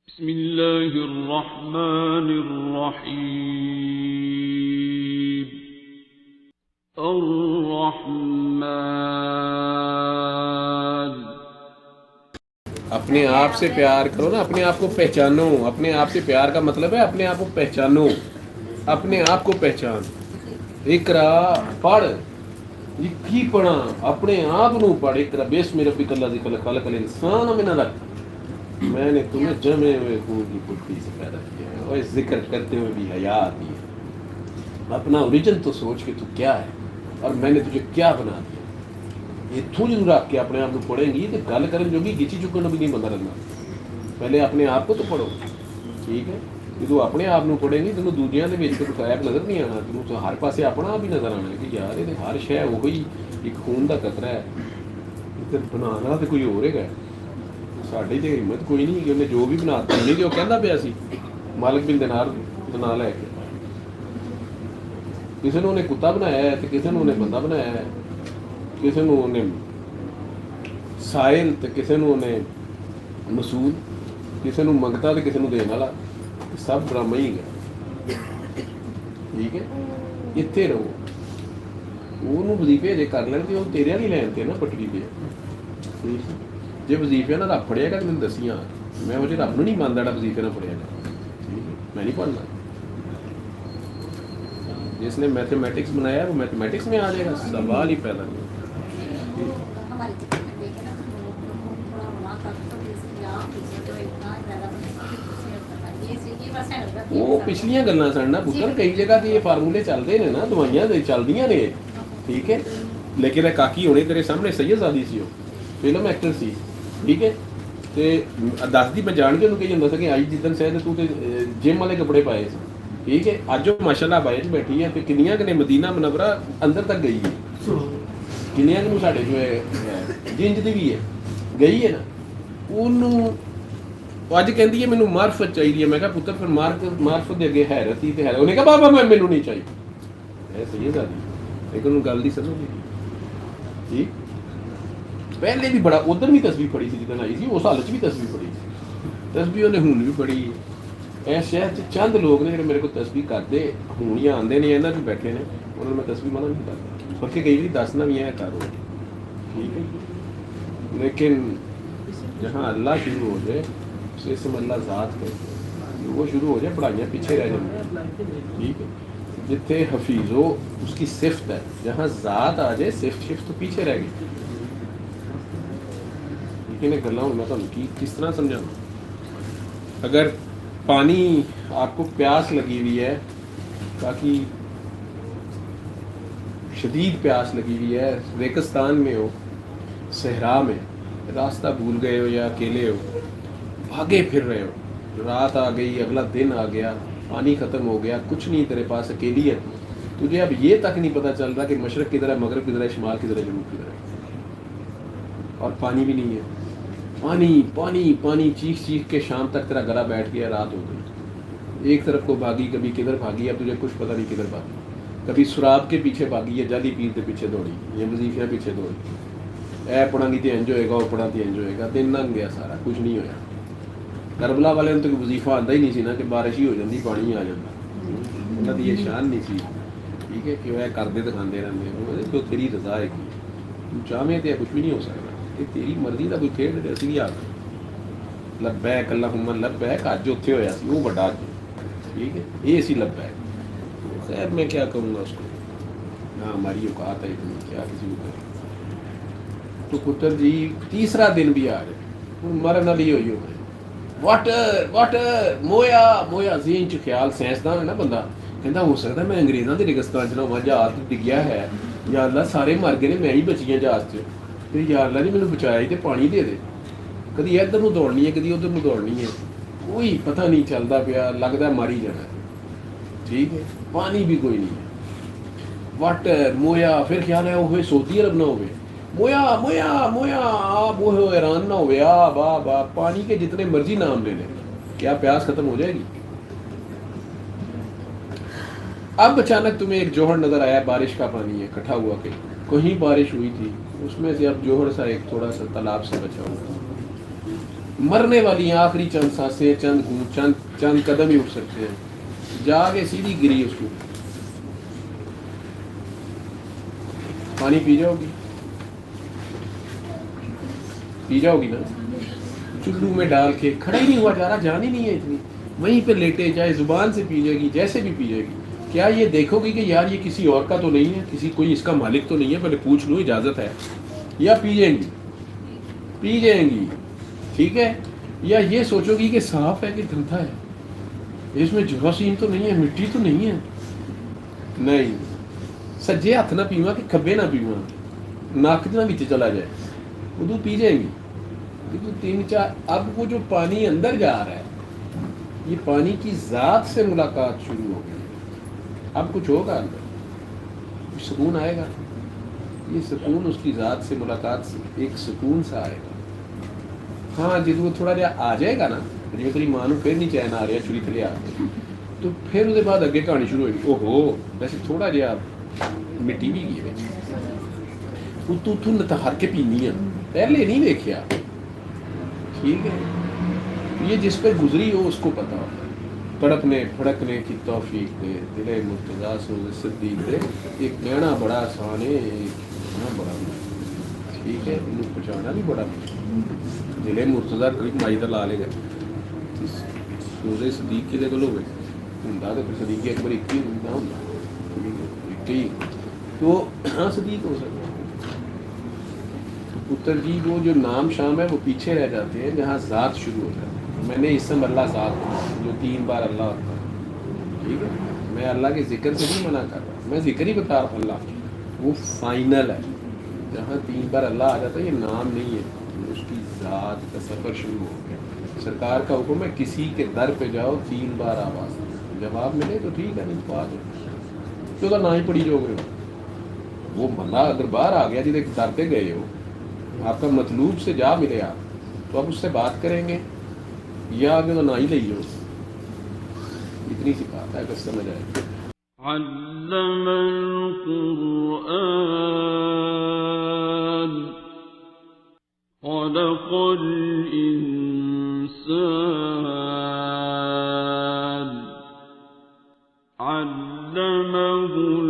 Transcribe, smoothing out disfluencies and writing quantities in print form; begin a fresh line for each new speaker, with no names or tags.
بسم اللہ الرحمن الرحیم الرحمن.
اپنے آپ سے پیار کرو نا، اپنے آپ کو پہچانو. اپنے آپ سے پیار کا مطلب ہے اپنے آپ کو پہچانو، اپنے آپ کو پہچان. اقرا پڑھ، لکھی پڑھا، اپنے آپ نو پڑھ. اقرا بسم ربک الذی خلق، خلق الانسان من علق. میں نے تمہیں جمے ہوئے خون کی پھٹی سے پیدا کیا ہے، اور ذکر کرتے ہوئے بھی حیا آتی ہے. اپنا اوریجن تو سوچ کے تو کیا ہے، اور میں نے تجھے کیا بنا دیا. یہ تھو جدو رکھ کے اپنے آپ کو پڑھیں گی تو گل کرن جو بھی گچی چکن بھی نہیں بندہ رہنا. پہلے اپنے آپ کو تو پڑھو، ٹھیک ہے. جدو اپنے آپ کو پڑھیں گی تینوں دوجیاں دے وچ کوئی غائب نظر نہیں آنا. تینوں تو ہر پاسے اپنا آپ ہی نظر آنا ہے کہ یار یہ ہر شے وہی ایک خون دا قطرہ ہے. ادھر بنانا تو کوئی ہو رہے گا. ساڈی تے ہمت کوئی نہیں کہ انہیں جو بھی بنا نہیں کہ وہ کہندا پیا سی مالک بن دینار بنا لے کے. کسی نے انہیں کتا بنایا ہے تو کسی نے انہیں بندہ بنایا ہے، کسی نے انہیں سائل تو کسی نے انہیں مسول، کسی نے منگتا تو کسی نے دین والا. سب ڈرامہ ہی گیا. ٹھیک ہے، اتنے رہو. وہ وظیفے جی کر لین تو وہ تیرے والی لین تے نا پٹڑی پہ. جی وظیفے نہ رب پڑھیا گا تو مجھے دسیاں، میں وہ رب نہیں مانتا جا وظیفے نہ پڑھیا گا. میں نہیں پڑھنا. جس نے میتھمیٹکس بنایا وہ میتھمیٹکس میں آ جائے گا، سوال ہی پیدا نہیں. وہ پچھلیاں گلاں سن نا پتر. کئی جگہ تو یہ فارمولے چلتے ہیں نا، دوائیاں چلدیاں نے، ٹھیک ہے. لیکن کاکی ہونے تیرے سامنے سید زادی سی، وہ فلم ایکٹر سی، ٹھیک ہے. دس دی میں جان کے انہوں کہی جاتا سا کہ آئی جدن سید تو جم والے کپڑے پائے سی، ٹھیک ہے. اج وہ ماشاء اللہ بائی بیٹھی ہے. کنیاں کنے مدینہ منورہ اندر تک گئی ہے، کنیاں کنوں ساڈے جو ہے جنج دی بھی ہے گئی ہے نا. انہوں اج کہندی ہے مینوں معرفت چاہیے. میں کہا پتر پھر معرفت دے اگے حیرت ہی تے حیرت. انہیں کہا بابا میں مینوں نہیں چاہیے. ایسے یہ گل لیکن انہوں گل دی سمجھ نہیں. ٹھیک، پہلے بھی بڑا ادھر بھی تصویر پڑھی سی جتنا آئی سی، اس حالت بھی تصویر پڑھی سی. تصویر انہیں ہون بھی پڑھی. اس شہر چند لوگ نے میرے کو تصویر کرتے ہوں یا آتے ہیں یہاں بھی بیٹھے ہیں، انہوں نے میں تصویر منع نہیں کرتا. بلکہ کئی بھی دسنا بھی ہے کرو، ٹھیک ہے. لیکن جہاں اللہ شروع ہو جائے اسم اللہ ذات کرتے وہ شروع ہو جائے پڑھائیاں پیچھے رہ جائیں. ٹھیک ہے، جتنے حفیظ ہو اس کی صفت ہے، جہاں ذات آ جائے صفت شفت تو پیچھے رہ گئی. لیکن یہ گلا ہوں میں تمہیں کس طرح سمجھاؤں. اگر پانی آپ کو پیاس لگی ہوئی ہے، باقی شدید پیاس لگی ہوئی ہے، ریگستان میں ہو، صحرا میں، راستہ بھول گئے ہو یا اکیلے ہو، بھاگے پھر رہے ہو، رات آ گئی، اگلا دن آ گیا، پانی ختم ہو گیا، کچھ نہیں تیرے پاس، اکیلی ہے تجھے. اب یہ تک نہیں پتہ چل رہا کہ مشرق کدھر ہے، مغرب کدھر ہے، شمال کدھر ہے، جنوب کدھر ہے، اور پانی بھی نہیں ہے. پانی پانی پانی چیخ چیخ کے شام تک تیرا گلا بیٹھ گیا، رات ہو گئی. ایک طرف کو بھاگی، کبھی کدھر بھاگی، اب تجھے کچھ پتہ نہیں کدھر بھاگی. کبھی سراب کے پیچھے بھاگی ہے، جعلی پیر کے پیچھے دوڑی، یہ وظیفے پیچھے دوڑی. اے پڑھا گی تو انج ہوئے گا، وہ پڑھا تو انج ہوئے گا. دن لنگ گیا سارا، کچھ نہیں ہویا. کربلا والے تو کوئی وظیفہ آتا ہی نہیں سی نا کہ بارش ہی ہو جاتی پانی ہی آ جاتا. انہوں کی یہ شان نہیں سی، ٹھیک ہے، کہ وہ کرتے دکھاتے رہتے ہیں. تو تیری رضا ہے کہ چاہے تو کچھ بھی نہیں ہو سکتا. کہ تیری مرضی کا کوئی کھیڈ اسی بھی آ گئے. لبیک اللہم لبیک اج اتنے ہوا سی وہ بڑا اج، ٹھیک ہے، یہ سی لبیک. خیر میں کیا کروں گا اس کو، نہ ہماری اوقات ہے اتنی کیا کسی کو کرے. تو پتر جی تیسرا دن بھی آ رہے، مرن والی ہوئی ہو گئے. واٹر واٹر مویا مویا. ذہن چ خیال سائنسدان ہے نا بندہ، کہتا ہو سکتا میں انگریزوں کے ریگستان چ نہ ہوا، جہاز ڈگیا ہے، یا اللہ سارے مر گئے میں ہی بچی ہوں جہاز سے. پھر یا اللہ جی مینوں بچایا ہی تو پانی دے دے. کدی ادھر نو دوڑنی ہے، کدی ادھر نو دوڑنی ہے، کوئی پتہ نہیں چلتا پیا. لگتا ماری جانا ہے، ٹھیک ہے. پانی بھی کوئی نہیں ہے. واٹر مویا. پھر خیال ہے وہ سعودی عرب نہ ہوئے، مویا مویا مویا. آپ وہ حیران نہ ہوئے، آب آب آب. پانی کے جتنے مرضی نام لے لیں، کیا پیاس ختم ہو جائے گی؟ اب اچانک تمہیں ایک جوہر نظر آیا، بارش کا پانی ہے اکٹھا ہوا کہ کہیں بارش ہوئی تھی، اس میں سے اب جوہر سا ایک تھوڑا سا تالاب سے بچا ہوا. مرنے والی ہیں آخری چند سانسیں، چند گھونٹ، چند قدم ہی اٹھ سکتے ہیں، جا کے سیدھی گری اس کو. پانی پی جاؤ گی، پی جاؤ گی نا. چلو میں ڈال کے کھڑا ہی نہیں ہوا جا رہا، جان ہی نہیں ہے اتنی، وہیں پہ لیٹے، چاہے زبان سے پی جائے گی، جیسے بھی پی جائے گی. کیا یہ دیکھو گی کہ یار یہ کسی اور کا تو نہیں ہے، کسی کوئی اس کا مالک تو نہیں ہے، پہلے پوچھ لوں اجازت ہے، یا پی جائیں گی؟ پی جائیں گی، ٹھیک ہے. یا یہ سوچو گی کہ صاف ہے کہ گندا ہے، اس میں جراثیم تو نہیں ہے، مٹی تو نہیں ہے. نہیں، سجے ہاتھ نہ پیوا کہ کھبے نہ پیوا، ناک نہ نیچے چلا جائے، اردو پی جائیں گی. 3-4 اب وہ جو پانی اندر جا رہا ہے، یہ پانی کی ذات سے ملاقات شروع ہو گئی. اب کچھ ہوگا اندر، کچھ سکون آئے گا. یہ سکون اس کی ذات سے ملاقات سے ایک سکون سا آئے گا. ہاں جب وہ تھوڑا جہا آ جائے گا نا، جی تیری ماں نو پھر نہیں چین آ رہا چوری تھلے آ گئے، تو پھر اس بعد اگے کہانی شروع ہوئی. او ہو ویسے تھوڑا جہا مٹی بھی گئی اتو نتہار کے پینی ہے، پہلے نہیں دیکھا. ٹھیک ہے، یہ جس پہ گزری ہو اس کو پتا ہوتا ہے. تڑپنے پھڑکنے کی توفیق دے دل مرتضیٰ سوز صدیق دے. ایک کہنا بڑا آسان ہے، ایک کہنا بڑا مشکل. ٹھیک ہے، انہوں پہنچانا بھی بڑا مشکل. دل مرتضیٰ کوئی مائی کا لا لے گا، سوز صدیق کے لے لو گے ہوں تو پھر صدیق اکبر ایک ہی نہ ہوں، ایک ہی تو ہاں صدیق ہو سکتا. پتر جی وہ جو نام شام ہے وہ پیچھے رہ جاتے ہیں جہاں ذات شروع ہوتا ہے. میں نے اسم اللہ ذات جو 3 بار اللہ ہوتا ہے، ٹھیک ہے. میں اللہ کے ذکر سے نہیں منع کر رہا، میں ذکر ہی بتا رہا ہوں. اللہ وہ فائنل ہے، جہاں 3 بار اللہ آ جاتا ہے. یہ نام نہیں ہے، اس کی ذات کا سفر شروع ہو گیا. سرکار کا حکم ہے کسی کے در پہ جاؤ 3 بار آواز، جواب ملے تو ٹھیک ہے، نہیں تو آ جاؤ. تو نہ ہی پڑی جو گئے وہ بندہ اگر باہر آ گیا جی در پہ گئے ہو، آپ کا مطلوب سے جا ملے آپ، تو آپ اس سے بات کریں گے یا آگے تو نہ ہی لے لو. اتنی سی بات ہے، بس سمجھ آئے.
علم القرآن خلق الإنسان علمه